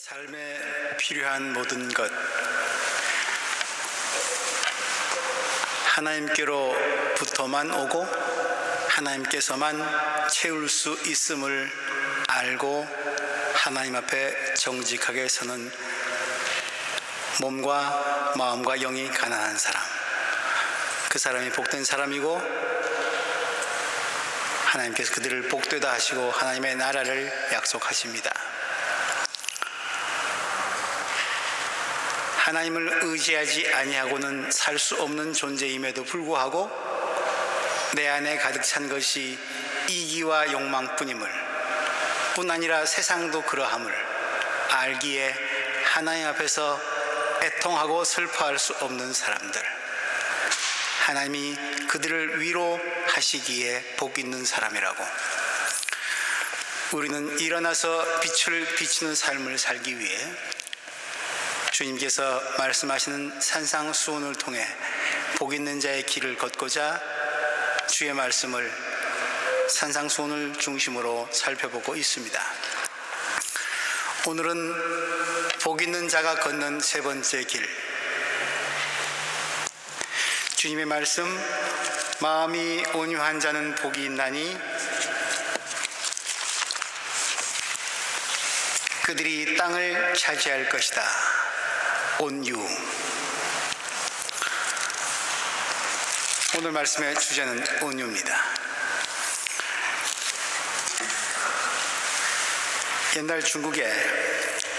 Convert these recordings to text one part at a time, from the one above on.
삶에 필요한 모든 것 하나님께로부터만 오고 하나님께서만 채울 수 있음을 알고 하나님 앞에 정직하게 서는 몸과 마음과 영이 가난한 사람, 그 사람이 복된 사람이고 하나님께서 그들을 복되다 하시고 하나님의 나라를 약속하십니다. 하나님을 의지하지 아니하고는 살 수 없는 존재임에도 불구하고 내 안에 가득 찬 것이 이기와 욕망뿐임을, 뿐 아니라 세상도 그러함을 알기에 하나님 앞에서 애통하고 슬퍼할 수 없는 사람들, 하나님이 그들을 위로하시기에 복 있는 사람이라고. 우리는 일어나서 빛을 비추는 삶을 살기 위해 주님께서 말씀하시는 산상수훈을 통해 복 있는 자의 길을 걷고자 주의 말씀을 산상수훈을 중심으로 살펴보고 있습니다. 오늘은 복 있는 자가 걷는 세 번째 길, 주님의 말씀, 마음이 온유한 자는 복이 있나니 그들이 땅을 차지할 것이다. 온유. 오늘 말씀의 주제는 온유입니다. 옛날 중국에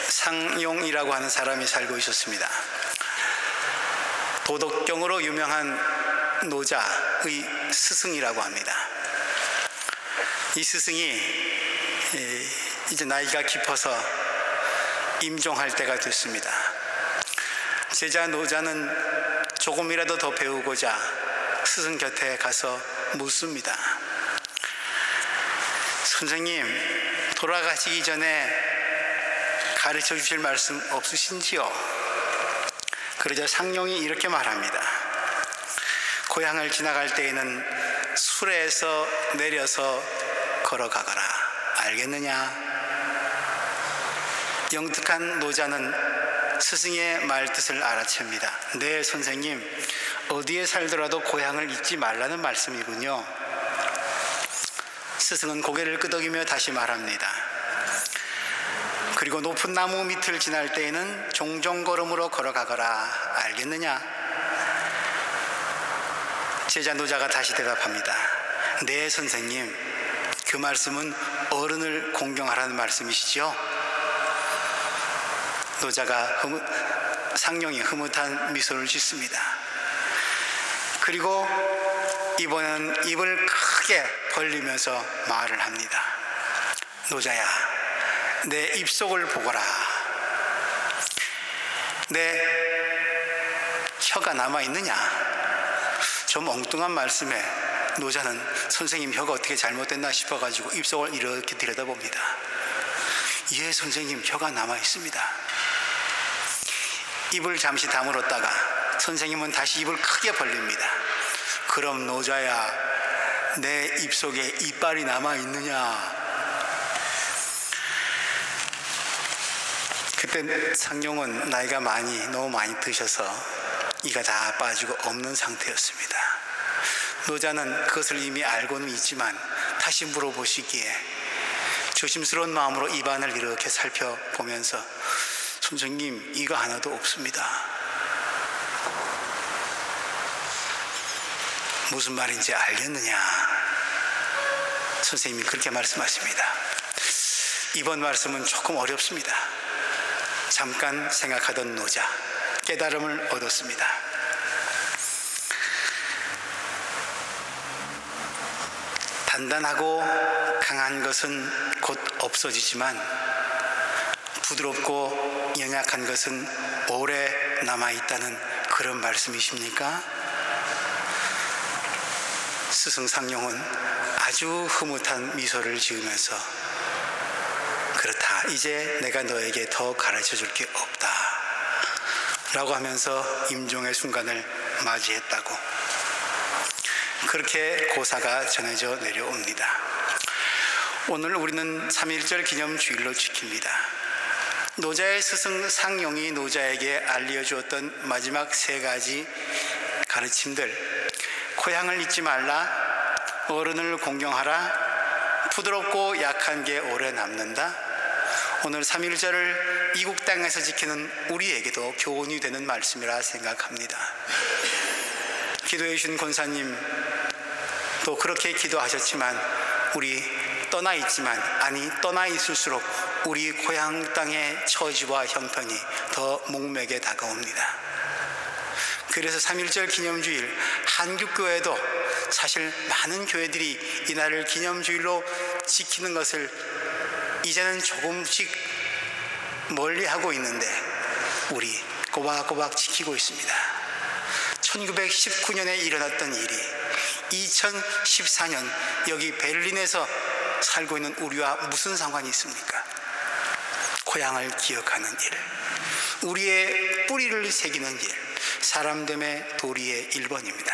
상용이라고 하는 사람이 살고 있었습니다. 도덕경으로 유명한 노자의 스승이라고 합니다. 이 스승이 이제 나이가 깊어서 임종할 때가 됐습니다. 제자 노자는 조금이라도 더 배우고자 스승 곁에 가서 묻습니다. 선생님, 돌아가시기 전에 가르쳐 주실 말씀 없으신지요? 그러자 상용이 이렇게 말합니다. 고향을 지나갈 때에는 수레에서 내려서 걸어가거라. 알겠느냐? 영특한 노자는 스승의 말뜻을 알아챕니다. 네, 선생님, 어디에 살더라도 고향을 잊지 말라는 말씀이군요. 스승은 고개를 끄덕이며 다시 말합니다. 그리고 높은 나무 밑을 지날 때에는 종종 걸음으로 걸어가거라. 알겠느냐? 제자 노자가 다시 대답합니다. 네, 선생님, 그 말씀은 어른을 공경하라는 말씀이시죠? 노자가 상용이 흐뭇한 미소를 짓습니다. 그리고 이번엔 입을 크게 벌리면서 말을 합니다. 노자야, 내 입속을 보거라. 내 혀가 남아있느냐? 좀 엉뚱한 말씀에 노자는 선생님 혀가 어떻게 잘못됐나 싶어가지고 입속을 이렇게 들여다봅니다. 예, 선생님, 혀가 남아있습니다. 입을 잠시 다물었다가 선생님은 다시 입을 크게 벌립니다. 그럼 노자야, 내 입속에 이빨이 남아있느냐? 그때 상용은 나이가 너무 많이 드셔서 이가 다 빠지고 없는 상태였습니다. 노자는 그것을 이미 알고는 있지만 다시 물어보시기에 조심스러운 마음으로 입안을 이렇게 살펴보면서 선생님, 이가 하나도 없습니다. 무슨 말인지 알겠느냐? 선생님이 그렇게 말씀하십니다. 이번 말씀은 조금 어렵습니다. 잠깐 생각하던 노자, 깨달음을 얻었습니다. 단단하고 강한 것은 곧 없어지지만 부드럽고 연약한 것은 오래 남아있다는 그런 말씀이십니까? 스승 상용은 아주 흐뭇한 미소를 지으면서 그렇다, 이제 내가 너에게 더 가르쳐 줄 게 없다 라고 하면서 임종의 순간을 맞이했다고, 그렇게 고사가 전해져 내려옵니다. 오늘 우리는 3.1절 기념 주일로 지킵니다. 노자의 스승 상용이 노자에게 알려주었던 마지막 3가지 가르침들, 고향을 잊지 말라, 어른을 공경하라, 부드럽고 약한 게 오래 남는다. 오늘 3.1절을 이국 땅에서 지키는 우리에게도 교훈이 되는 말씀이라 생각합니다. 기도해 주신 권사님 또 그렇게 기도하셨지만 우리 떠나 있지만, 아니 떠나 있을수록 우리 고향 땅의 처지와 형편이 더 목맥에 다가옵니다. 그래서 3.1절 기념주일, 한국교회도 사실 많은 교회들이 이날을 기념주일로 지키는 것을 이제는 조금씩 멀리하고 있는데 우리 꼬박꼬박 지키고 있습니다. 1919년에 일어났던 일이 2014년 여기 베를린에서 살고 있는 우리와 무슨 상관이 있습니까? 고향을 기억하는 일, 우리의 뿌리를 새기는 일, 사람됨의 도리의 1번입니다.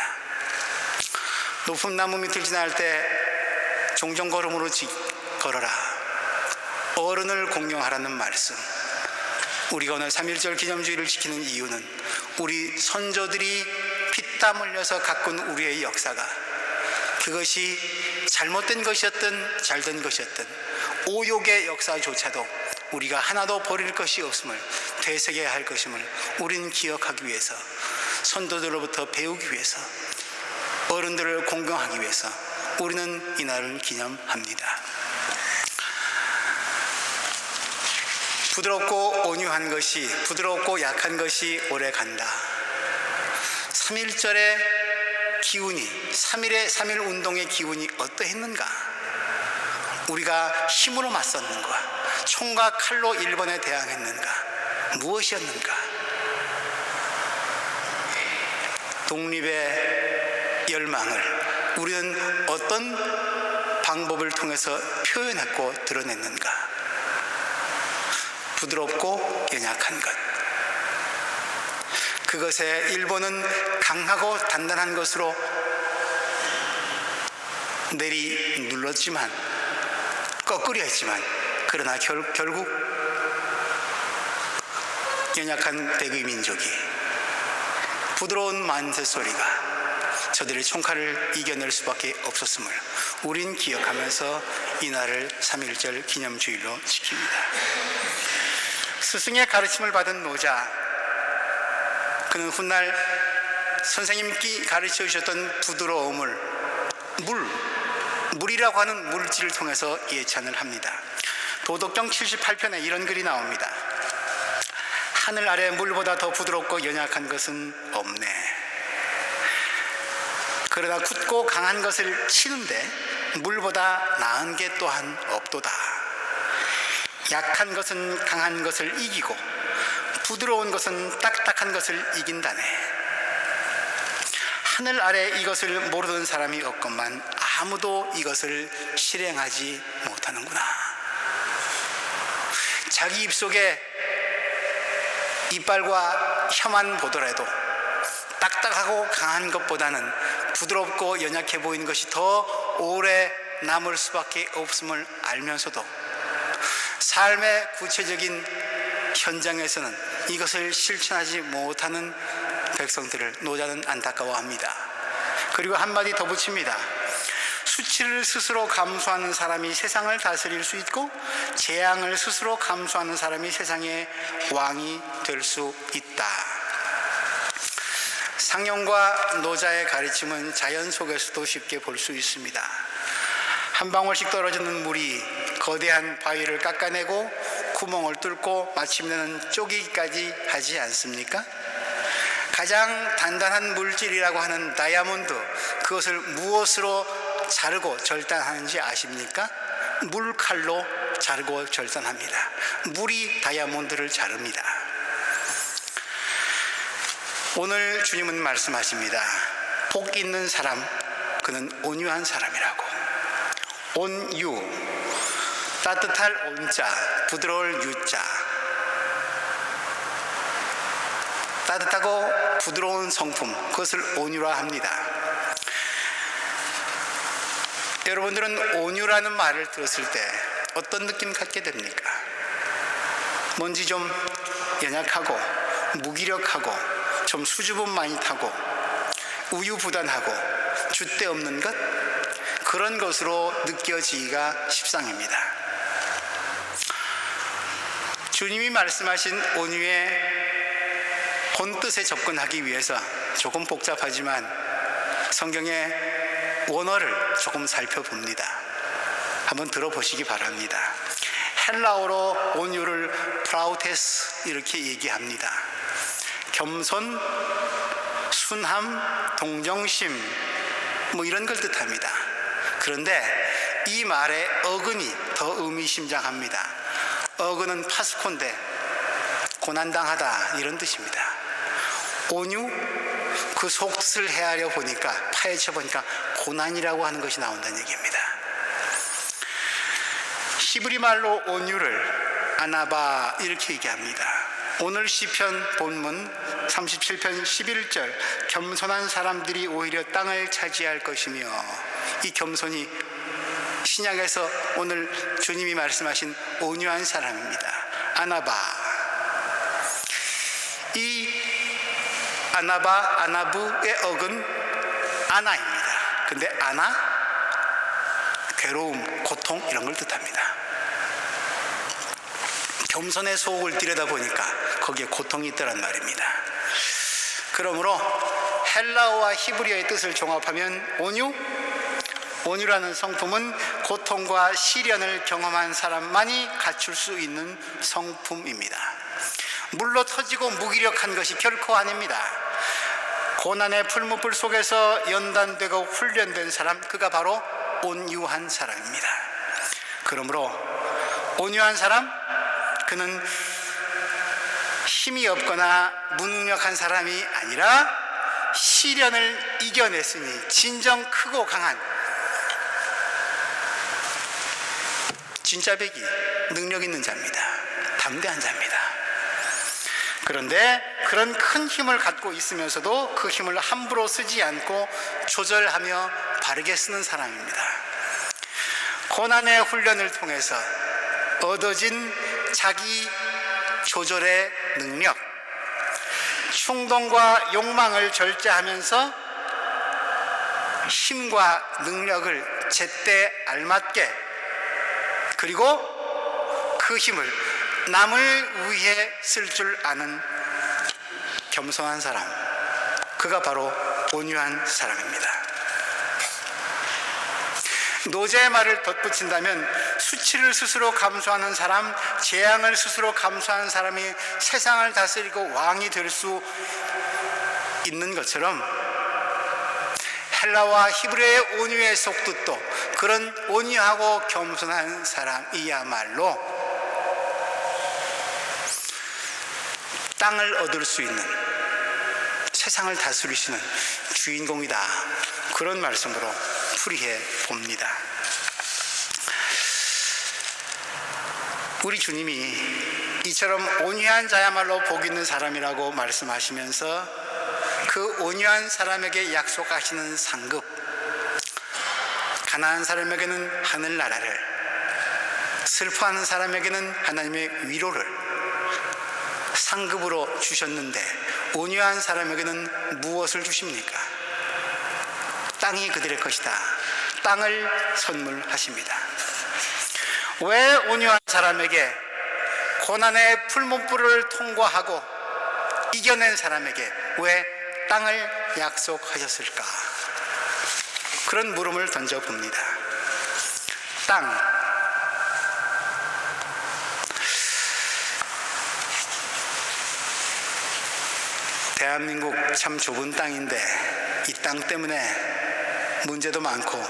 높은 나무 밑을 지날 때 종종 걸음으로 걸어라, 어른을 공경하라는 말씀. 우리가 오늘 3.1절 기념주일을 지키는 이유는 우리 선조들이 피땀 흘려서 가꾼 우리의 역사가, 그것이 잘못된 것이었든 잘된 것이었든 오욕의 역사조차도 우리가 하나도 버릴 것이 없음을, 되새겨야 할 것임을 우리는 기억하기 위해서, 선조들로부터 배우기 위해서, 어른들을 공경하기 위해서 우리는 이날을 기념합니다. 부드럽고 온유한 것이, 부드럽고 약한 것이 오래 간다. 3.1절의 기운이, 3.1의 3.1 운동의 기운이 어떠했는가? 우리가 힘으로 맞섰는가? 총과 칼로 일본에 대항했는가? 무엇이었는가? 독립의 열망을 우리는 어떤 방법을 통해서 표현했고 드러냈는가? 부드럽고 연약한 것, 그것에 일본은 강하고 단단한 것으로 내리 눌렀지만, 거꾸려 했지만, 그러나 결국 연약한 백의 민족이 부드러운 만세 소리가 저들의 총칼을 이겨낼 수밖에 없었음을 우린 기억하면서 이날을 3.1절 기념주일로 지킵니다. 스승의 가르침을 받은 노자, 그는 훗날 선생님께 가르쳐 주셨던 부드러움을 물이라고 하는 물질을 통해서 예찬을 합니다. 도덕경 78편에 이런 글이 나옵니다. 하늘 아래 물보다 더 부드럽고 연약한 것은 없네. 그러나 굳고 강한 것을 치는데 물보다 나은 게 또한 없도다. 약한 것은 강한 것을 이기고 부드러운 것은 딱딱한 것을 이긴다네. 하늘 아래 이것을 모르는 사람이 없건만 아무도 이것을 실행하지 못하는구나. 자기 입속에 이빨과 혀만 보더라도 딱딱하고 강한 것보다는 부드럽고 연약해 보이는 것이 더 오래 남을 수밖에 없음을 알면서도 삶의 구체적인 현장에서는 이것을 실천하지 못하는 백성들을 노자는 안타까워합니다. 그리고 한마디 더 붙입니다. 수치를 스스로 감수하는 사람이 세상을 다스릴 수 있고 재앙을 스스로 감수하는 사람이 세상의 왕이 될 수 있다. 상용과 노자의 가르침은 자연 속에서도 쉽게 볼 수 있습니다. 한 방울씩 떨어지는 물이 거대한 바위를 깎아내고 구멍을 뚫고 마침내는 쪼개기까지 하지 않습니까? 가장 단단한 물질이라고 하는 다이아몬드, 그것을 무엇으로 자르고 절단하는지 아십니까? 물칼로 자르고 절단합니다. 물이 다이아몬드를 자릅니다. 오늘 주님은 말씀하십니다. 복 있는 사람, 그는 온유한 사람이라고. 온유, 따뜻할 온자, 부드러울 유자. 따뜻하고 부드러운 성품, 그것을 온유라 합니다. 여러분들은 온유라는 말을 들었을 때 어떤 느낌 갖게 됩니까? 뭔지 좀 연약하고 무기력하고 좀 수줍음 많이 타고 우유부단하고 줏대 없는 것, 그런 것으로 느껴지기가 십상입니다. 주님이 말씀하신 온유의 본뜻에 접근하기 위해서 조금 복잡하지만 성경의 원어를 조금 살펴봅니다. 한번 들어보시기 바랍니다. 헬라어로 온유를 프라우테스 이렇게 얘기합니다. 겸손, 순함, 동정심 뭐 이런 걸 뜻합니다. 그런데 이 말의 어근이 더 의미심장합니다. 어근은 파스콘데 고난당하다 이런 뜻입니다. 온유, 그 속뜻을 헤아려 보니까, 파헤쳐 보니까 고난이라고 하는 것이 나온다는 얘기입니다. 히브리 말로 온유를 아나바 이렇게 얘기합니다. 오늘 시편 본문 37편 11절, 겸손한 사람들이 오히려 땅을 차지할 것이며, 이 겸손이 신약에서 오늘 주님이 말씀하신 온유한 사람입니다. 아나바. 이 아나바, 아나부의 어근 아나입니다. 근데 아나, 괴로움, 고통 이런 걸 뜻합니다. 겸손의 속을 들여다보니까 거기에 고통이 있더란 말입니다. 그러므로 헬라어와 히브리어의 뜻을 종합하면 온유라는 성품은 고통과 시련을 경험한 사람만이 갖출 수 있는 성품입니다. 물로 터지고 무기력한 것이 결코 아닙니다. 고난의 풀무불 속에서 연단되고 훈련된 사람, 그가 바로 온유한 사람입니다. 그러므로 온유한 사람, 그는 힘이 없거나 무능력한 사람이 아니라 시련을 이겨냈으니 진정 크고 강한 진짜배기, 능력 있는 자입니다. 담대한 자입니다. 그런데 그런 큰 힘을 갖고 있으면서도 그 힘을 함부로 쓰지 않고 조절하며 바르게 쓰는 사람입니다. 고난의 훈련을 통해서 얻어진 자기 조절의 능력, 충동과 욕망을 절제하면서 힘과 능력을 제때 알맞게, 그리고 그 힘을 남을 위해 쓸 줄 아는 겸손한 사람, 그가 바로 온유한 사람입니다. 노제의 말을 덧붙인다면 수치를 스스로 감수하는 사람, 재앙을 스스로 감수하는 사람이 세상을 다스리고 왕이 될 수 있는 것처럼, 헬라와 히브리의 온유의 속뜻도 그런 온유하고 겸손한 사람이야말로 땅을 얻을 수 있는, 세상을 다스리시는 주인공이다, 그런 말씀으로 풀이해 봅니다. 우리 주님이 이처럼 온유한 자야말로 복 있는 사람이라고 말씀하시면서 그 온유한 사람에게 약속하시는 상급, 가난한 사람에게는 하늘나라를, 슬퍼하는 사람에게는 하나님의 위로를 상급으로 주셨는데, 온유한 사람에게는 무엇을 주십니까? 땅이 그들의 것이다. 땅을 선물하십니다. 왜 온유한 사람에게, 고난의 풀문불을 통과하고 이겨낸 사람에게 왜 땅을 약속하셨을까? 그런 물음을 던져봅니다. 땅, 대한민국 참 좁은 땅인데 이 땅 때문에 문제도 많고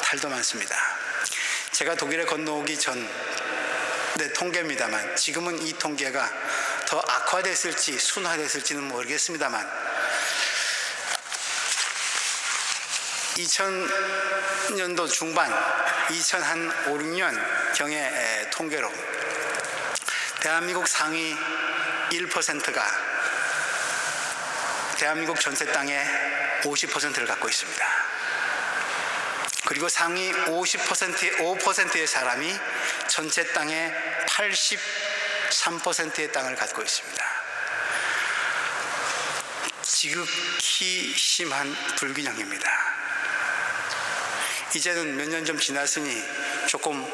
탈도 많습니다. 제가 독일에 건너오기 전 통계입니다만, 지금은 이 통계가 더 악화됐을지 순화됐을지는 모르겠습니다만, 2000년도 중반, 2005, 6년경의 통계로 대한민국 상위 1%가 대한민국 전체 땅의 50%를 갖고 있습니다. 그리고 상위 5%의 사람이 전체 땅의 3%의 땅을 갖고 있습니다. 지극히 심한 불균형입니다. 이제는 몇 년 좀 지났으니 조금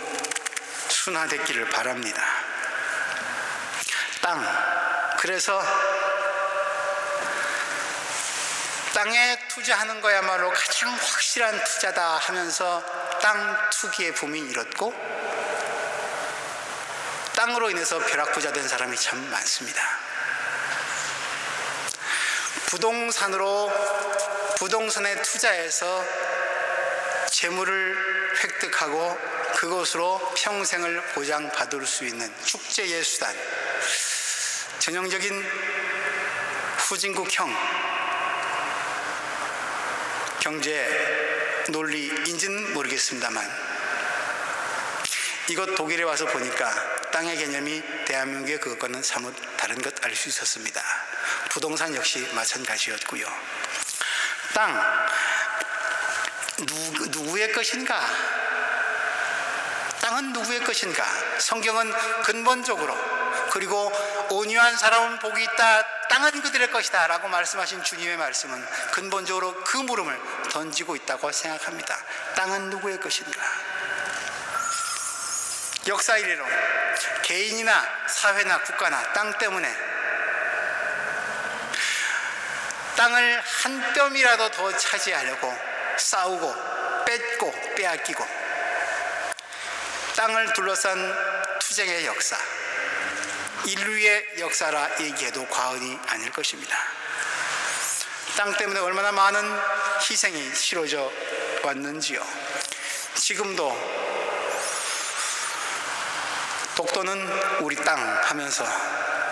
순화됐기를 바랍니다. 땅, 그래서 땅에 투자하는 거야말로 가장 확실한 투자다 하면서 땅 투기의 붐이 일었고, 땅으로 인해서 벼락부자 된 사람이 참 많습니다. 부동산에 투자해서 재물을 획득하고 그것으로 평생을 보장받을 수 있는 축제의 수단, 전형적인 후진국형 경제 논리인지는 모르겠습니다만, 이것 독일에 와서 보니까 땅의 개념이 대한민국의 그것과는 사뭇 다른 것 알 수 있었습니다. 부동산 역시 마찬가지였고요. 땅, 누구의 것인가? 땅은 누구의 것인가? 성경은 근본적으로, 그리고 온유한 사람은 복이 있다, 땅은 그들의 것이다 라고 말씀하신 주님의 말씀은 근본적으로 그 물음을 던지고 있다고 생각합니다. 땅은 누구의 것인가? 역사 이래로 개인이나 사회나 국가나 땅 때문에 땅을 한 뼘이라도 더 차지하려고 싸우고 뺏고 빼앗기고, 땅을 둘러싼 투쟁의 역사, 인류의 역사라 얘기해도 과언이 아닐 것입니다. 땅 때문에 얼마나 많은 희생이 치러져 왔는지요. 지금도 독도는 우리 땅 하면서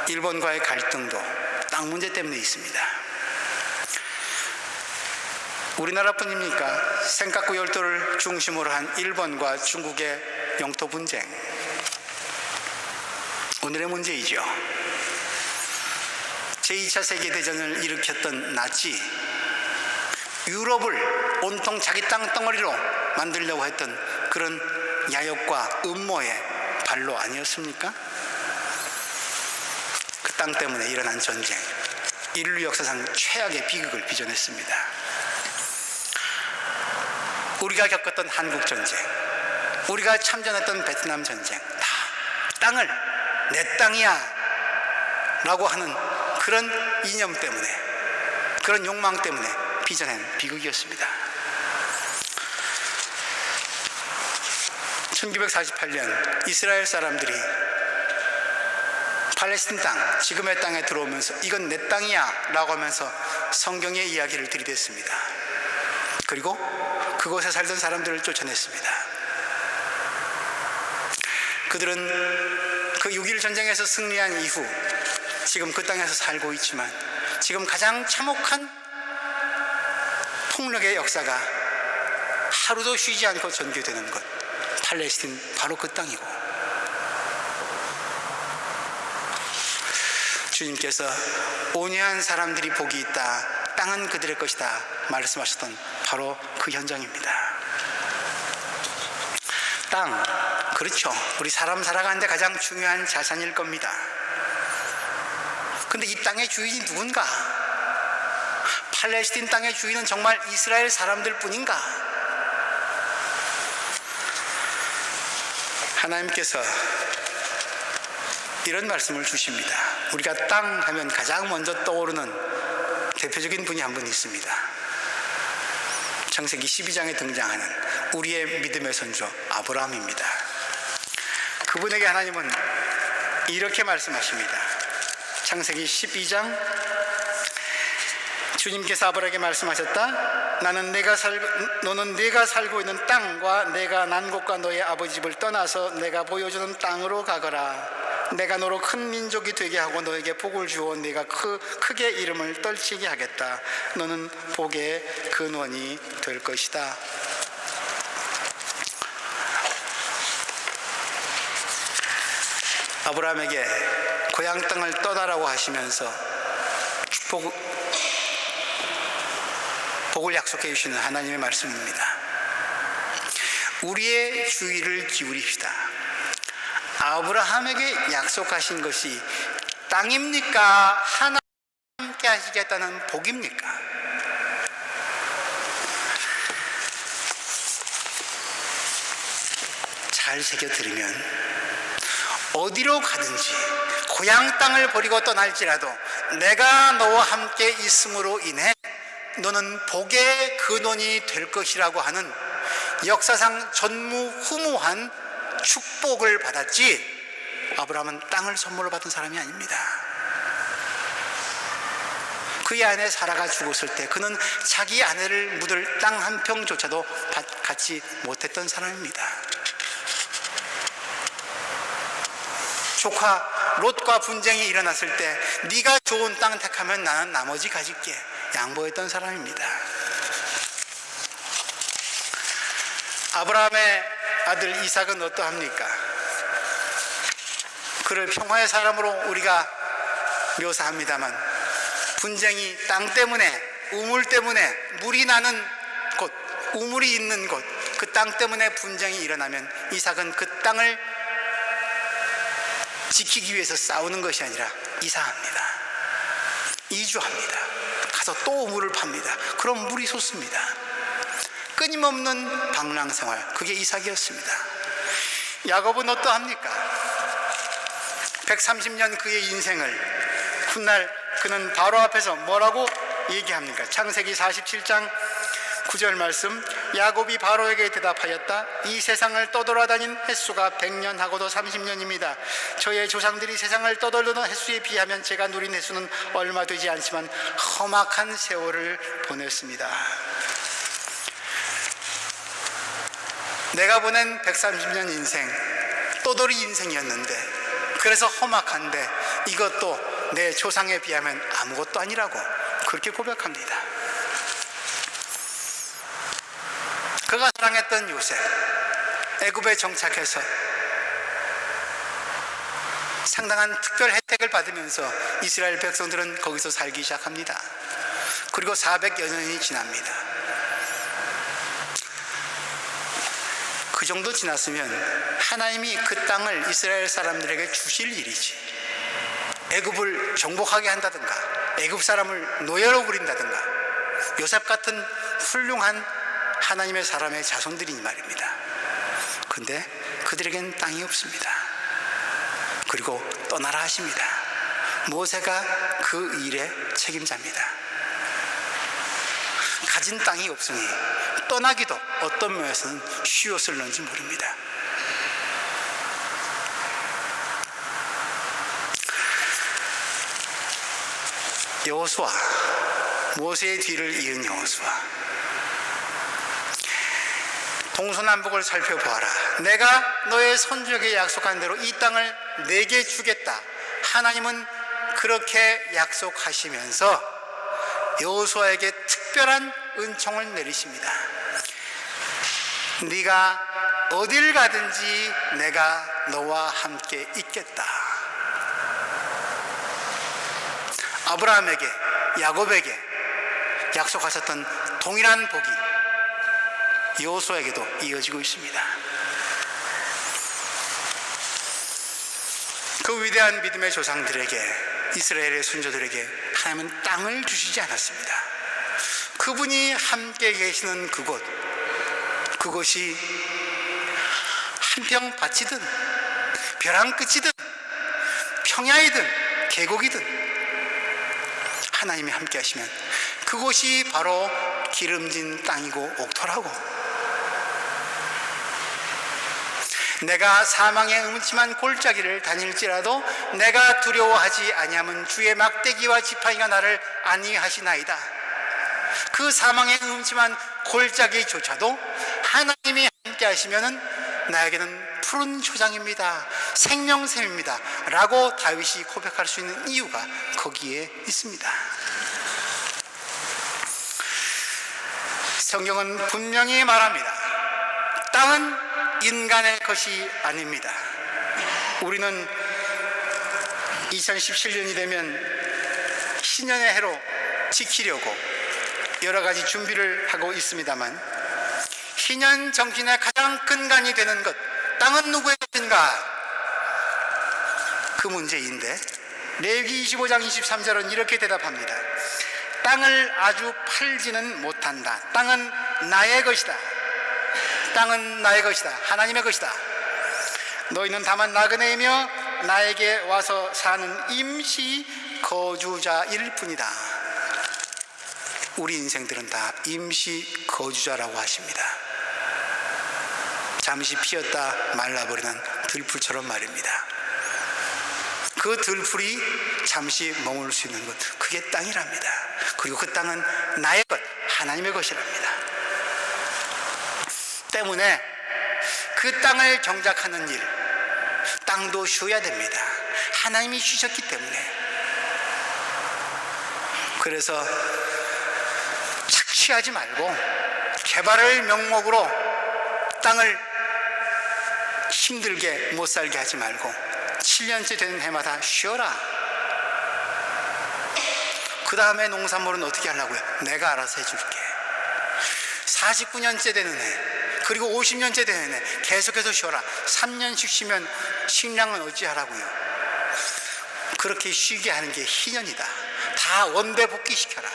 일본과의 갈등도 땅 문제 때문에 있습니다. 우리나라뿐입니까? 센카쿠 열도를 중심으로 한 일본과 중국의 영토 분쟁, 오늘의 문제이죠. 제2차 세계대전을 일으켰던 나치, 유럽을 온통 자기 땅 덩어리로 만들려고 했던 그런 야욕과 음모의 발로 아니었습니까? 그 땅 때문에 일어난 전쟁, 인류 역사상 최악의 비극을 빚어냈습니다. 우리가 겪었던 한국전쟁, 우리가 참전했던 베트남 전쟁, 다 땅을 내 땅이야 라고 하는 그런 이념 때문에, 그런 욕망 때문에 빚어낸 비극이었습니다. 1948년 이스라엘 사람들이 팔레스틴 땅, 지금의 땅에 들어오면서 이건 내 땅이야 라고 하면서 성경의 이야기를 들이댔습니다. 그리고 그곳에 살던 사람들을 쫓아냈습니다. 그들은 그 6.1 전쟁에서 승리한 이후 지금 그 땅에서 살고 있지만, 지금 가장 참혹한 폭력의 역사가 하루도 쉬지 않고 전개되는 것, 팔레스틴 바로 그 땅이고, 주님께서 온유한 사람들이 복이 있다, 땅은 그들의 것이다 말씀하셨던 바로 그 현장입니다. 땅, 그렇죠. 우리 사람 살아가는데 가장 중요한 자산일 겁니다. 근데 이 땅의 주인이 누군가? 팔레스틴 땅의 주인은 정말 이스라엘 사람들 뿐인가? 하나님께서 이런 말씀을 주십니다. 우리가 땅 하면 가장 먼저 떠오르는 대표적인 분이 한 분 있습니다. 창세기 12장에 등장하는 우리의 믿음의 선조 아브라함입니다. 그분에게 하나님은 이렇게 말씀하십니다. 창세기 12장, 주님께서 아브라함에게 말씀하셨다. 너는 내가 살고 있는 땅과 내가 난 곳과 너의 아버지 집을 떠나서 내가 보여주는 땅으로 가거라. 내가 너로 큰 민족이 되게 하고 너에게 복을 주어 내가 크게 이름을 떨치게 하겠다. 너는 복의 근원이 될 것이다. 아브라함에게 고향 땅을 떠나라고 하시면서 복을 약속해 주시는 하나님의 말씀입니다. 우리의 주의를 기울입시다. 아브라함에게 약속하신 것이 땅입니까? 하나님 함께 하시겠다는 복입니까? 잘 새겨 들으면 어디로 가든지 고향 땅을 버리고 떠날지라도 내가 너와 함께 있음으로 인해 너는 복의 근원이 될 것이라고 하는 역사상 전무후무한 축복을 받았지, 아브라함은 땅을 선물로 받은 사람이 아닙니다. 그의 아내 사라가 죽었을 때 그는 자기 아내를 묻을 땅 한 평조차도 갖지 못했던 사람입니다. 조카 롯과 분쟁이 일어났을 때 네가 좋은 땅 택하면 나는 나머지 가질게 양보했던 사람입니다. 아브라함의 아들 이삭은 어떠합니까? 그를 평화의 사람으로 우리가 묘사합니다만 분쟁이 땅 때문에, 우물 때문에, 물이 나는 곳, 우물이 있는 곳, 그 땅 때문에 분쟁이 일어나면 이삭은 그 땅을 지키기 위해서 싸우는 것이 아니라 이사합니다. 이주합니다. 가서 또 우물을 팝니다. 그럼 물이 솟습니다. 끊임없는 방랑생활, 그게 이삭이었습니다. 야곱은 어떠합니까? 130년 그의 인생을 훗날 그는 바로 앞에서 뭐라고 얘기합니까? 창세기 47장 9절 말씀, 야곱이 바로에게 대답하였다. 이 세상을 떠돌아다닌 횟수가 100년하고도 30년입니다. 저의 조상들이 세상을 떠돌던 횟수에 비하면 제가 누린 횟수는 얼마 되지 않지만 험악한 세월을 보냈습니다. 내가 보낸 130년 인생, 떠돌이 인생이었는데, 그래서 험악한데 이것도 내 조상에 비하면 아무것도 아니라고 그렇게 고백합니다. 그가 사랑했던 요셉, 애굽에 정착해서 상당한 특별 혜택을 받으면서 이스라엘 백성들은 거기서 살기 시작합니다. 그리고 400여 년이 지납니다. 그 정도 지났으면 하나님이 그 땅을 이스라엘 사람들에게 주실 일이지, 애굽을 정복하게 한다든가 애굽 사람을 노예로 부린다든가, 요셉 같은 훌륭한 하나님의 사람의 자손들이니 말입니다. 근데 그들에겐 땅이 없습니다. 그리고 떠나라 하십니다. 모세가 그 일의 책임자입니다. 가진 땅이 없으니 떠나기도 어떤 면에서는 쉬웠을는지 모릅니다. 여호수아, 모세의 뒤를 이은 여호수아, 동서남북을 살펴보아라. 내가 너의 선조에게 약속한 대로 이 땅을 내게 주겠다. 하나님은 그렇게 약속하시면서 여호수아에게 특별한 은총을 내리십니다. 네가 어딜 가든지 내가 너와 함께 있겠다. 아브라함에게, 야곱에게 약속하셨던 동일한 복이 여호수아에게도 이어지고 있습니다. 그 위대한 믿음의 조상들에게, 이스라엘의 순조들에게 하나님은 땅을 주시지 않았습니다. 그분이 함께 계시는 그곳, 그것이 한평 밭이든 벼랑 끝이든 평야이든 계곡이든 하나님이 함께 하시면 그곳이 바로 기름진 땅이고 옥토라고. 내가 사망의 음침한 골짜기를 다닐지라도 내가 두려워하지 아니함은 주의 막대기와 지팡이가 나를 안위하시나이다. 그 사망의 음침한 골짜기조차도 하나님이 함께 하시면은 나에게는 푸른 초장입니다, 생명샘입니다 라고 다윗이 고백할 수 있는 이유가 거기에 있습니다. 성경은 분명히 말합니다. 땅은 인간의 것이 아닙니다. 우리는 2017년이 되면 신년의 해로 지키려고 여러 가지 준비를 하고 있습니다만, 신년 정신의 가장 근간이 되는 것, 땅은 누구의 것인가? 그 문제인데 레위기 25장 23절은 이렇게 대답합니다. 땅을 아주 팔지는 못한다. 땅은 나의 것이다. 땅은 나의 것이다. 하나님의 것이다. 너희는 다만 나그네이며 나에게 와서 사는 임시 거주자일 뿐이다. 우리 인생들은 다 임시 거주자라고 하십니다. 잠시 피었다 말라버리는 들풀처럼 말입니다. 그 들풀이 잠시 머물 수 있는 것, 그게 땅이랍니다. 그리고 그 땅은 나의 것, 하나님의 것이랍니다. 때문에 그 땅을 경작하는 일, 땅도 쉬어야 됩니다. 하나님이 쉬셨기 때문에. 그래서 착취하지 말고 개발을 명목으로 땅을 힘들게 못 살게 하지 말고 7년째 되는 해마다 쉬어라. 그 다음에 농산물은 어떻게 하려고요? 내가 알아서 해줄게. 49년째 되는 해, 그리고 50년째 되는 해 계속해서 쉬어라. 3년씩 쉬면 식량은 어찌하라고요? 그렇게 쉬게 하는 게 희년이다. 다 원대 복귀시켜라.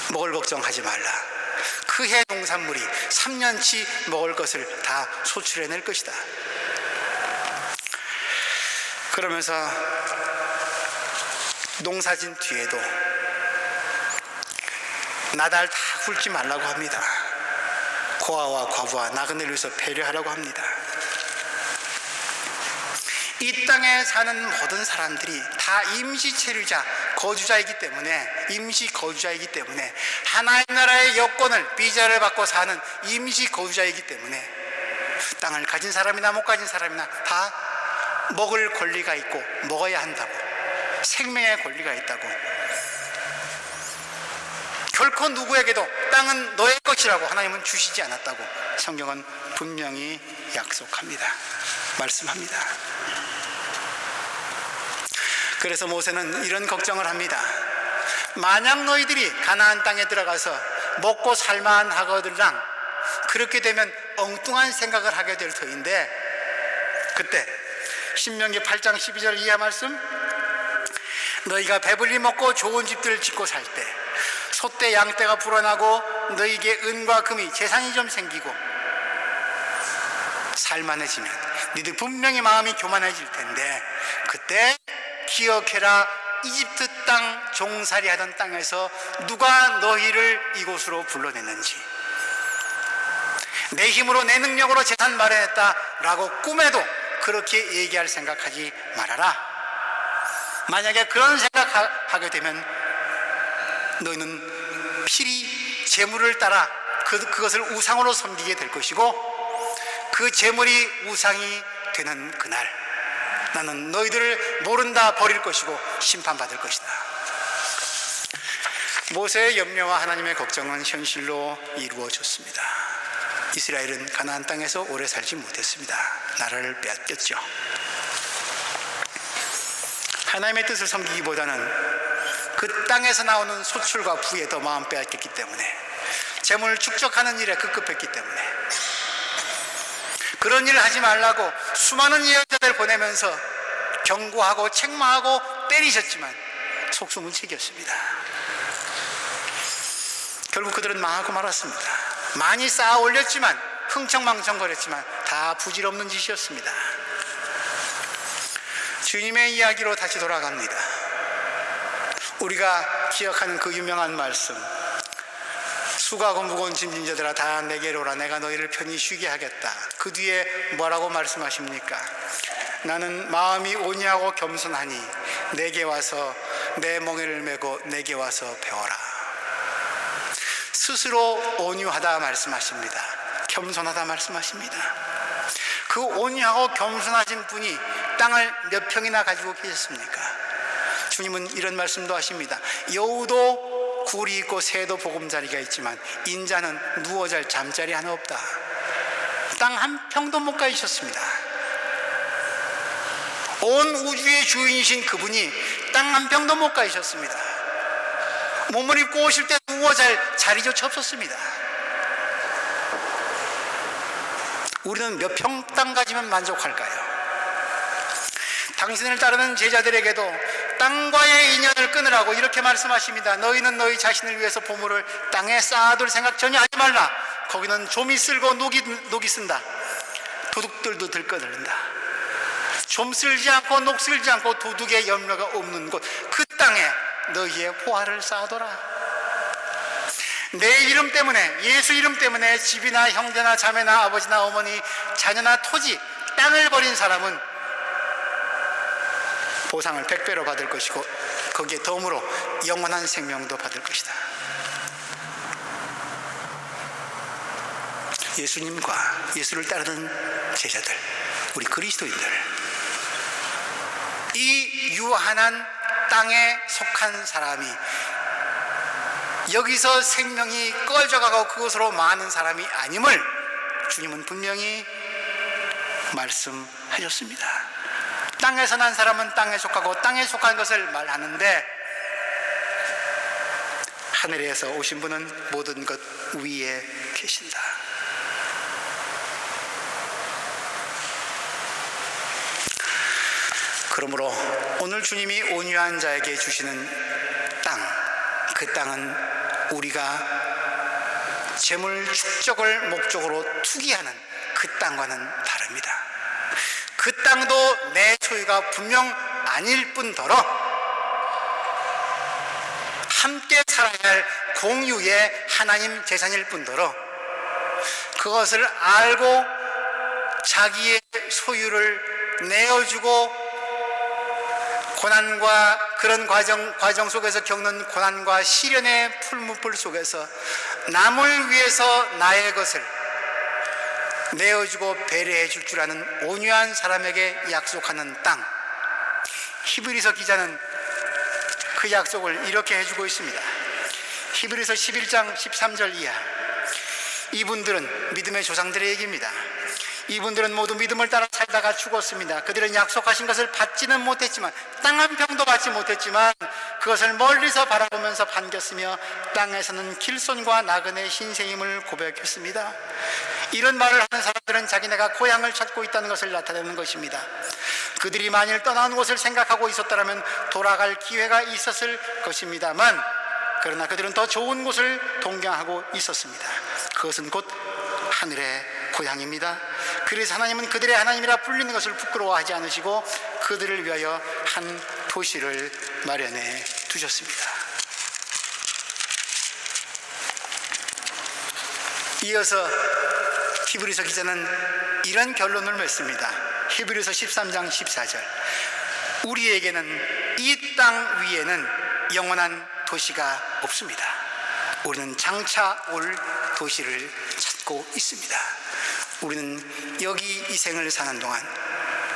먹을 걱정하지 말라. 그 해 농산물이 3년치 먹을 것을 다 소출해낼 것이다. 그러면서 농사진 뒤에도 나달 다 굴지 말라고 합니다. 고아와 과부와 나그네를 위해서 배려하라고 합니다. 이 땅에 사는 모든 사람들이 다 임시 체류자, 거주자이기 때문에, 임시 거주자이기 때문에, 하나의 나라의 여권을, 비자를 받고 사는 임시 거주자이기 때문에 땅을 가진 사람이나 못 가진 사람이나 다 먹을 권리가 있고 먹어야 한다고, 생명의 권리가 있다고, 결코 누구에게도 땅은 너의 것이라고 하나님은 주시지 않았다고 성경은 분명히 약속합니다. 말씀합니다. 그래서 모세는 이런 걱정을 합니다. 만약 너희들이 가나안 땅에 들어가서 먹고 살만 하거들랑 그렇게 되면 엉뚱한 생각을 하게 될 터인데, 그때 신명기 8장 12절 이하 말씀, 너희가 배불리 먹고 좋은 집들을 짓고 살 때 소떼 양떼가 불어나고 너희에게 은과 금이 재산이 좀 생기고 살만해지면 너희들 분명히 마음이 교만해질 텐데, 그때 기억해라. 이집트 땅 종살이 하던 땅에서 누가 너희를 이곳으로 불러냈는지, 내 힘으로 내 능력으로 재산 마련했다라고 꿈에도 그렇게 얘기할 생각하지 말아라. 만약에 그런 생각하게 되면 너희는 필히 재물을 따라 그것을 우상으로 섬기게 될 것이고, 그 재물이 우상이 되는 그날 나는 너희들을 모른다 버릴 것이고 심판받을 것이다. 모세의 염려와 하나님의 걱정은 현실로 이루어졌습니다. 이스라엘은 가나안 땅에서 오래 살지 못했습니다. 나라를 빼앗겼죠. 하나님의 뜻을 섬기기보다는 그 땅에서 나오는 소출과 부에 더 마음 빼앗겼기 때문에, 재물을 축적하는 일에 급급했기 때문에, 그런 일을 하지 말라고 수많은 예언자들 보내면서 경고하고 책망하고 때리셨지만 속수문 책이었습니다. 결국 그들은 망하고 말았습니다. 많이 쌓아 올렸지만, 흥청망청거렸지만 다 부질없는 짓이었습니다. 주님의 이야기로 다시 돌아갑니다. 우리가 기억하는 그 유명한 말씀, 수고하고 무거운 짐진 자들아 다 내게로 오라. 내가 너희를 편히 쉬게 하겠다. 그 뒤에 뭐라고 말씀하십니까? 나는 마음이 온유하고 겸손하니 내게 와서 내 멍에를 메고 내게 와서 배워라. 스스로 온유하다 말씀하십니다. 겸손하다 말씀하십니다. 그 온유하고 겸손하신 분이 땅을 몇 평이나 가지고 계셨습니까? 주님은 이런 말씀도 하십니다. 여우도 굴이 있고 새도 보금자리가 있지만 인자는 누워 잘 잠자리 하나 없다. 땅 한 평도 못 가지셨습니다. 온 우주의 주인이신 그분이 땅 한 평도 못 가지셨습니다. 몸을 입고 오실 때 누워 잘 자리조차 없었습니다. 우리는 몇 평 땅 가지면 만족할까요? 당신을 따르는 제자들에게도 땅과의 인연을 끊으라고 이렇게 말씀하십니다. 너희는 너희 자신을 위해서 보물을 땅에 쌓아둘 생각 전혀 하지 말라. 거기는 좀이 쓸고 녹이 쓴다. 도둑들도 들꺼들린다. 좀 쓸지 않고 녹 쓸지 않고 도둑의 염려가 없는 곳, 그 땅에 너희의 포화를 쌓아둬라. 내 이름 때문에, 예수 이름 때문에 집이나 형제나 자매나 아버지나 어머니, 자녀나 토지, 땅을 버린 사람은 보상을 100배로 받을 것이고 거기에 덤으로 영원한 생명도 받을 것이다. 예수님과 예수를 따르는 제자들, 우리 그리스도인들, 이 유한한 땅에 속한 사람이 여기서 생명이 꺼져가고 그것으로 많은 사람이 아님을 주님은 분명히 말씀하셨습니다. 땅에서 난 사람은 땅에 속하고 땅에 속한 것을 말하는데 하늘에서 오신 분은 모든 것 위에 계신다. 그러므로 오늘 주님이 온유한 자에게 주시는 땅, 그 땅은 우리가 재물 축적을 목적으로 투기하는 그 땅과는 다릅니다. 그 땅도 내 소유가 분명 아닐 뿐더러 함께 살아야 할 공유의 하나님 재산일 뿐더러 그것을 알고 자기의 소유를 내어주고 고난과 그런 과정 속에서 겪는 고난과 시련의 풀무불 속에서 남을 위해서 나의 것을 내어주고 배려해 줄 줄 아는 온유한 사람에게 약속하는 땅. 히브리서 기자는 그 약속을 이렇게 해주고 있습니다. 히브리서 11장 13절 이하. 이분들은 믿음의 조상들의 얘기입니다. 이분들은 모두 믿음을 따라 살다가 죽었습니다. 그들은 약속하신 것을 받지는 못했지만, 땅 한 평도 받지 못했지만 그것을 멀리서 바라보면서 반겼으며 땅에서는 길손과 나그네 신세임을 고백했습니다. 이런 말을 하는 사람들은 자기네가 고향을 찾고 있다는 것을 나타내는 것입니다. 그들이 만일 떠나는 곳을 생각하고 있었다면 돌아갈 기회가 있었을 것입니다만, 그러나 그들은 더 좋은 곳을 동경하고 있었습니다. 그것은 곧 하늘의 고향입니다. 그래서 하나님은 그들의 하나님이라 불리는 것을 부끄러워하지 않으시고 그들을 위하여 한 도시를 마련해 두셨습니다. 이어서 히브리서 기자는 이런 결론을 맺습니다. 히브리서 13장 14절. 우리에게는 이 땅 위에는 영원한 도시가 없습니다. 우리는 장차 올 도시를 찾고 있습니다. 우리는 여기 이 생을 사는 동안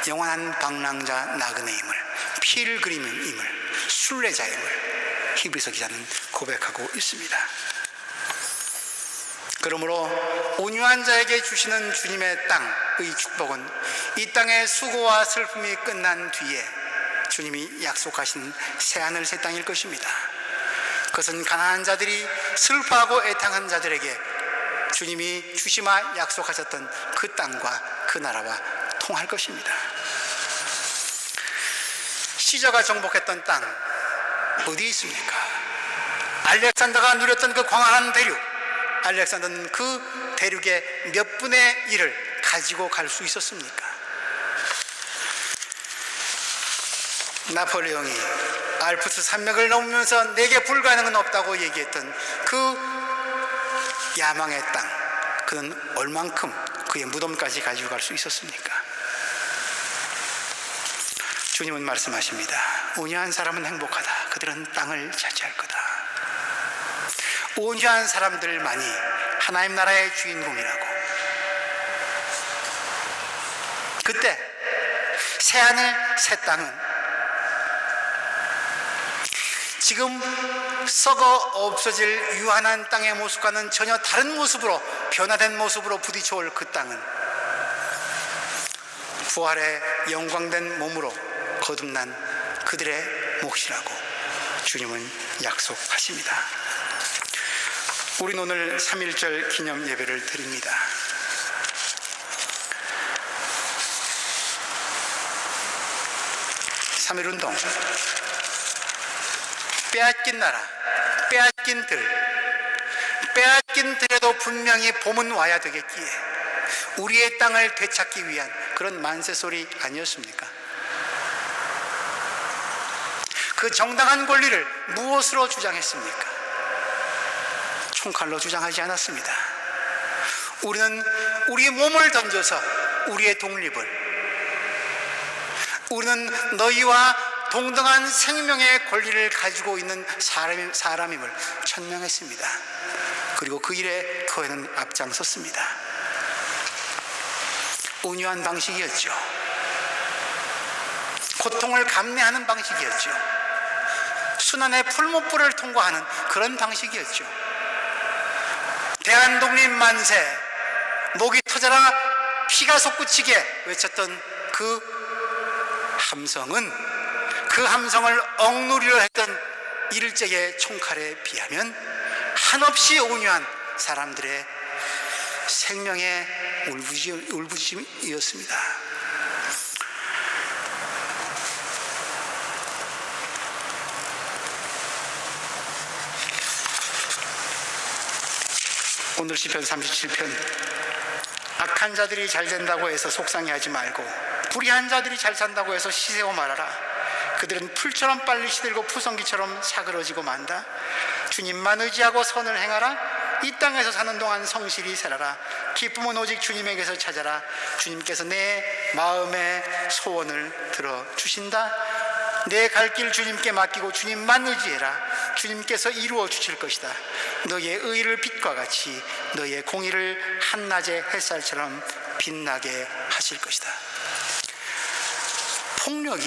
영원한 방랑자 나그네임을, 필그림임을, 순례자임을 히브리서 기자는 고백하고 있습니다. 그러므로 온유한 자에게 주시는 주님의 땅의 축복은 이 땅의 수고와 슬픔이 끝난 뒤에 주님이 약속하신 새하늘 새 땅일 것입니다. 그것은 가난한 자들이 슬퍼하고 애통한 자들에게 주님이 주시마 약속하셨던 그 땅과 그 나라와 통할 것입니다. 시저가 정복했던 땅 어디 있습니까? 알렉산더가 누렸던 그 광활한 대륙, 알렉산더는 그 대륙의 몇 분의 1을 가지고 갈 수 있었습니까? 나폴레옹이 알프스 산맥을 넘으면서 내게 불가능은 없다고 얘기했던 그 야망의 땅, 그는 얼만큼 그의 무덤까지 가지고 갈 수 있었습니까? 주님은 말씀하십니다. 온유한 사람은 행복하다. 그들은 땅을 차지할 거다. 온유한 사람들만이 하나님 나라의 주인공이라고. 그때 새하늘 새 땅은 지금 썩어 없어질 유한한 땅의 모습과는 전혀 다른 모습으로, 변화된 모습으로 부딪혀올 그 땅은 부활의 영광된 몸으로 거듭난 그들의 몫이라고 주님은 약속하십니다. 우린 오늘 3.1절 기념 예배를 드립니다. 3.1운동, 빼앗긴 나라, 빼앗긴 들에도 분명히 봄은 와야 되겠기에 우리의 땅을 되찾기 위한 그런 만세소리 아니었습니까? 그 정당한 권리를 무엇으로 주장했습니까? 총칼로 주장하지 않았습니다. 우리는 우리의 몸을 던져서 우리의 독립을, 우리는 너희와 동등한 생명의 권리를 가지고 있는 사람임을 천명했습니다. 그리고 그 일에 교회는 앞장섰습니다. 온유한 방식이었죠. 고통을 감내하는 방식이었죠. 순환의 풀무불을 통과하는 그런 방식이었죠. 대한독립 만세, 목이 터져라 피가 솟구치게 외쳤던 그 함성을 억누리려 했던 일제의 총칼에 비하면 한없이 온유한 사람들의 생명의 울부짖음이었습니다. 오늘 시편 37편, 악한 자들이 잘 된다고 해서 속상해하지 말고 불의한 자들이 잘 산다고 해서 시세고 말하라. 그들은 풀처럼 빨리 시들고 푸성기처럼 사그러지고 만다. 주님만 의지하고 선을 행하라. 이 땅에서 사는 동안 성실히 살아라. 기쁨은 오직 주님에게서 찾아라. 주님께서 내 마음의 소원을 들어주신다. 내 갈 길 주님께 맡기고 주님만 의지해라. 주님께서 이루어 주실 것이다. 너의 의를 빛과 같이 너의 공의를 한낮의 햇살처럼 빛나게 하실 것이다. 폭력이,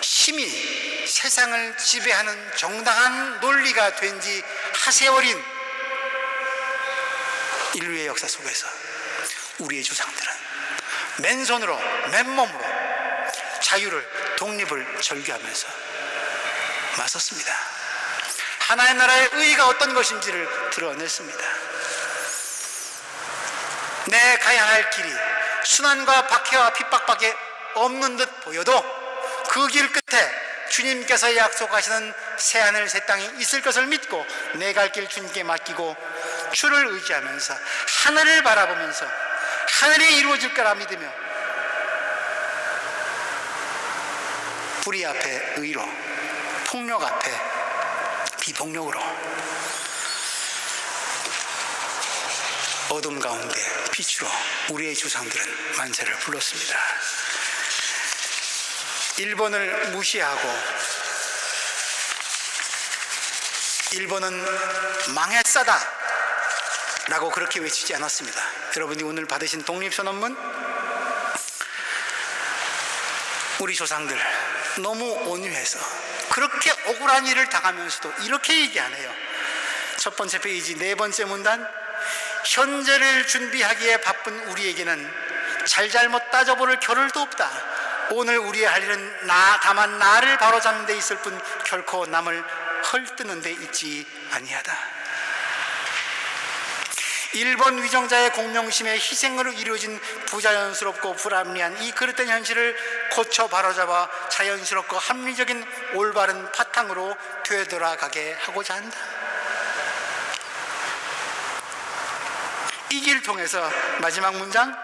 힘이 세상을 지배하는 정당한 논리가 된 지 하세월인 인류의 역사 속에서 우리의 조상들은 맨손으로 맨몸으로 자유를, 독립을 절규하면서 맞섰습니다. 하나의 나라의 의의가 어떤 것인지를 드러냈습니다. 내 가야 할 길이 순환과 박해와 핍박밖에 없는 듯 보여도 그 길 끝에 주님께서 약속하시는 새하늘 새 땅이 있을 것을 믿고 내 갈 길 주님께 맡기고 주를 의지하면서 하늘을 바라보면서 하늘이 이루어질 거라 믿으며 불의 앞에 의로, 폭력 앞에 비폭력으로, 어둠 가운데 빛으로 우리의 조상들은 만세를 불렀습니다. 일본을 무시하고 일본은 망했사다 라고 그렇게 외치지 않았습니다. 여러분이 오늘 받으신 독립선언문, 우리 조상들 너무 온유해서 그렇게 억울한 일을 당하면서도 이렇게 얘기 안 해요. 첫 번째 페이지 네 번째 문단, 현재를 준비하기에 바쁜 우리에게는 잘잘못 따져볼 겨를도 없다. 오늘 우리의 할 일은 다만 나를 바로잡는 데 있을 뿐 결코 남을 헐뜯는 데 있지 아니하다. 일본 위정자의 공명심에 희생으로 이루어진 부자연스럽고 불합리한 이 그릇된 현실을 고쳐 바로잡아 자연스럽고 합리적인 올바른 바탕으로 되돌아가게 하고자 한다. 이 길 통해서 마지막 문장,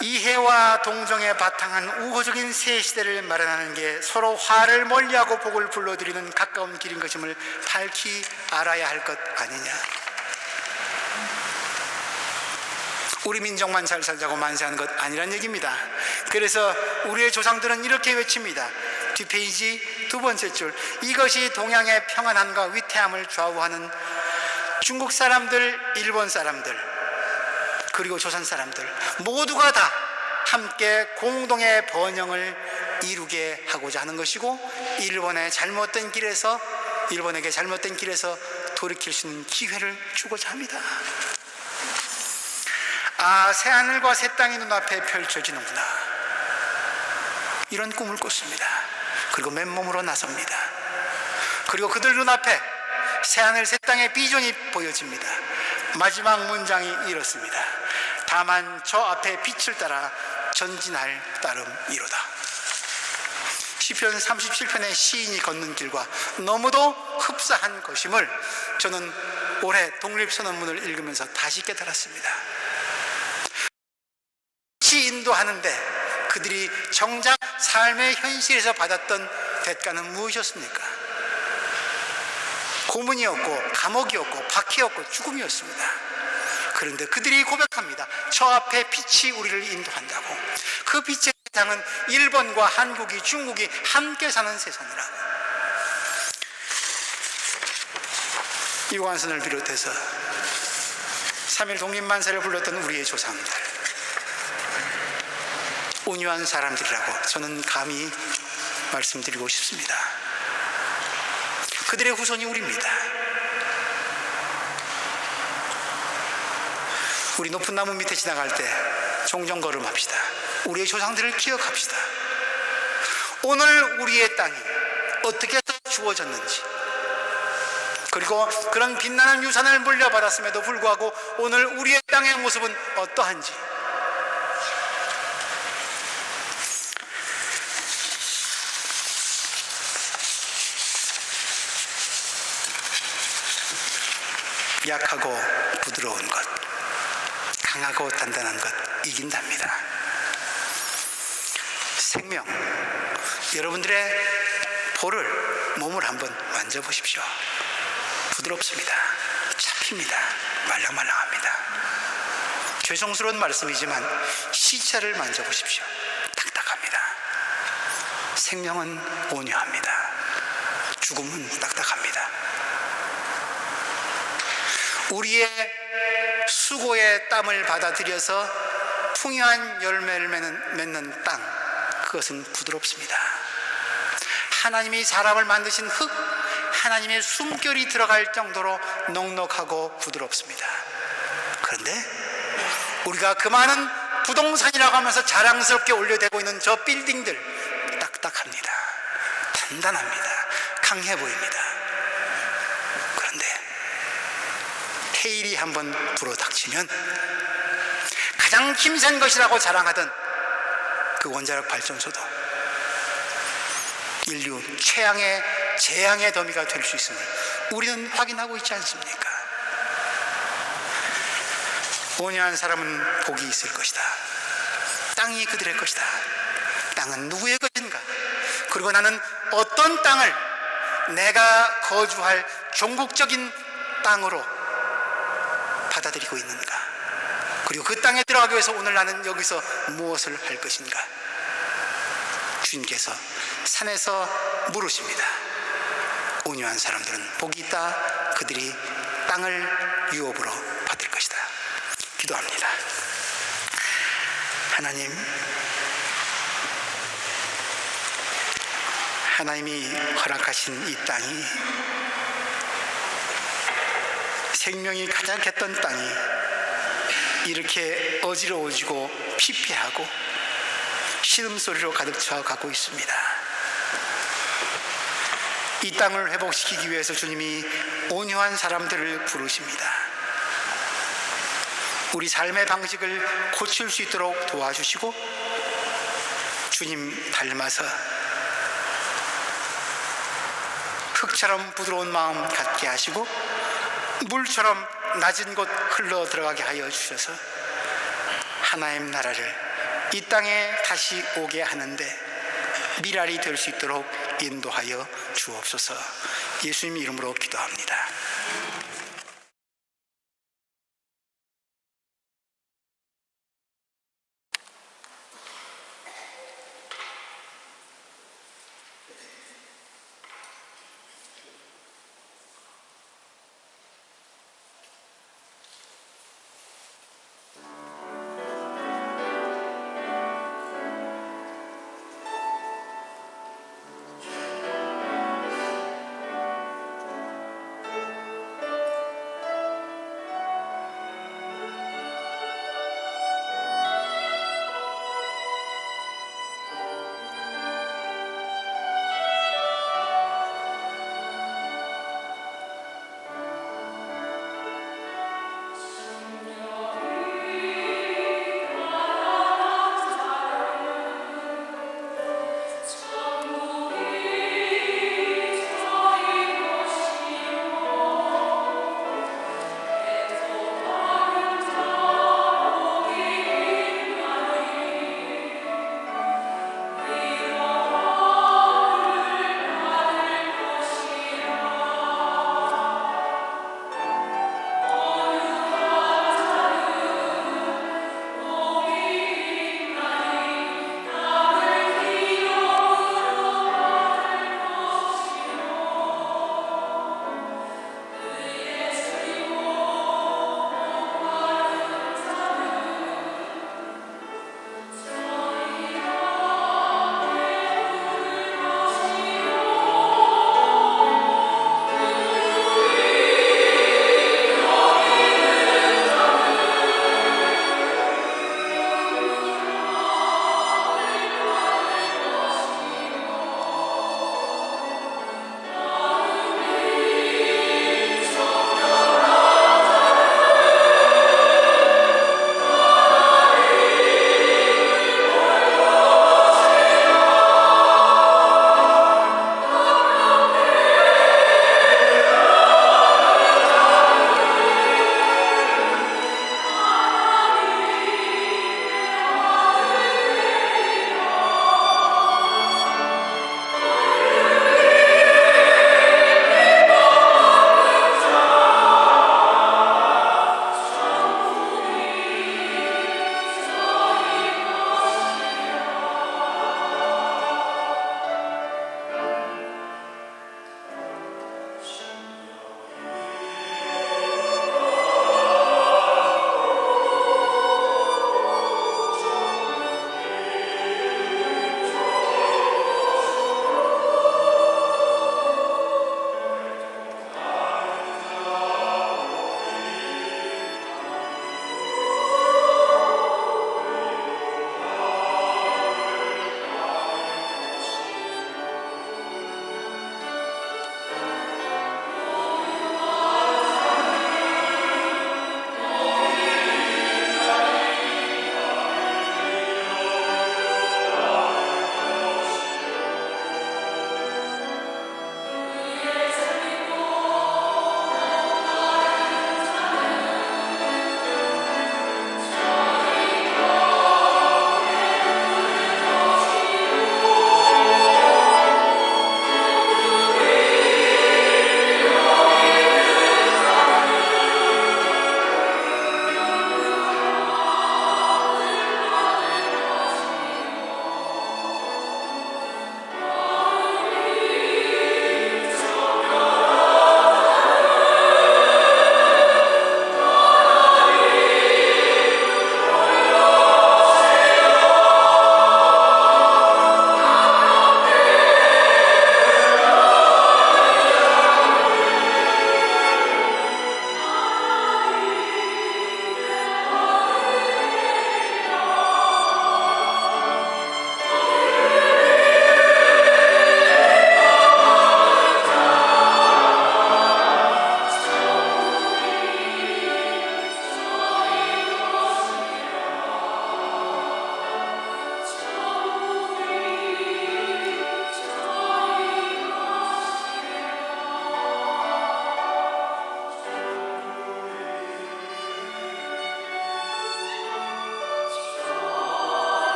이해와 동정에 바탕한 우호적인 새 시대를 마련하는 게 서로 화를 멀리하고 복을 불러들이는 가까운 길인 것임을 밝히 알아야 할 것 아니냐. 우리 민족만 잘 살자고 만세하는 것 아니란 얘기입니다. 그래서 우리의 조상들은 이렇게 외칩니다. 뒷페이지 두 번째 줄, 이것이 동양의 평안함과 위태함을 좌우하는 중국 사람들, 일본 사람들, 그리고 조선 사람들 모두가 다 함께 공동의 번영을 이루게 하고자 하는 것이고, 일본에게 잘못된 길에서 돌이킬 수 있는 기회를 주고자 합니다. 아, 새하늘과 새 땅이 눈앞에 펼쳐지는구나, 이런 꿈을 꿨습니다. 그리고 맨몸으로 나섭니다. 그리고 그들 눈앞에 새하늘 새 땅의 비전이 보여집니다. 마지막 문장이 이렇습니다. 다만 저 앞에 빛을 따라 전진할 따름이로다. 시편 37편의 시인이 걷는 길과 너무도 흡사한 것임을 저는 올해 독립선언문을 읽으면서 다시 깨달았습니다. 같이 인도하는데 그들이 정작 삶의 현실에서 받았던 대가는 무엇이었습니까? 고문이었고 감옥이었고 박해였고 죽음이었습니다. 그런데 그들이 고백합니다. 저 앞에 빛이 우리를 인도한다고. 그 빛의 세상은 일본과 한국이 중국이 함께 사는 세상이라고. 유관순을 비롯해서 3.1 독립만세를 불렀던 우리의 조상들, 온유한 사람들이라고 저는 감히 말씀드리고 싶습니다. 그들의 후손이 우리입니다. 우리 높은 나무 밑에 지나갈 때 종종 걸음합시다. 우리의 조상들을 기억합시다. 오늘 우리의 땅이 어떻게 해서 주어졌는지, 그리고 그런 빛나는 유산을 물려받았음에도 불구하고 오늘 우리의 땅의 모습은 어떠한지, 약하고 부드러운 것, 강하고 단단한 것 이긴답니다. 생명, 여러분들의 볼을, 몸을 한번 만져보십시오. 부드럽습니다. 잡힙니다. 말랑말랑합니다. 죄송스러운 말씀이지만 시체를 만져보십시오. 딱딱합니다. 생명은 온유합니다. 죽음은 딱딱합니다. 우리의 수고의 땀을 받아들여서 풍요한 열매를 맺는 땅, 그것은 부드럽습니다. 하나님이 사람을 만드신 흙, 하나님의 숨결이 들어갈 정도로 넉넉하고 부드럽습니다. 그런데 우리가 그 많은 부동산이라고 하면서 자랑스럽게 올려대고 있는 저 빌딩들, 딱딱합니다. 단단합니다. 강해 보입니다. 그런데 헤일이 한번 불어닥치면 가장 힘센 것이라고 자랑하던 그 원자력 발전소도 인류 최악의 재앙의 더미가 될 수 있음을 우리는 확인하고 있지 않습니까? 온유한 사람은 복이 있을 것이다. 땅이 그들의 것이다. 땅은 누구의 것인가? 그리고 나는 어떤 땅을 내가 거주할 종국적인 땅으로 받아들이고 있는가? 그리고 그 땅에 들어가기 위해서 오늘 나는 여기서 무엇을 할 것인가? 주님께서 산에서 물으십니다. 온유한 사람들은 복이 있다. 그들이 땅을 유업으로 받을 것이다. 기도합니다. 하나님이 허락하신 이 땅이 생명이 가득했던 땅이 이렇게 어지러워지고 피폐하고 신음소리로 가득 차가고 있습니다. 이 땅을 회복시키기 위해서 주님이 온유한 사람들을 부르십니다. 우리 삶의 방식을 고칠 수 있도록 도와주시고 주님 닮아서 흙처럼 부드러운 마음 갖게 하시고 물처럼 낮은 곳 흘러 들어가게 하여 주셔서 하나님 나라를 이 땅에 다시 오게 하는데 미랄이 될 수 있도록 인도하여 주옵소서. 예수님 이름으로 기도합니다.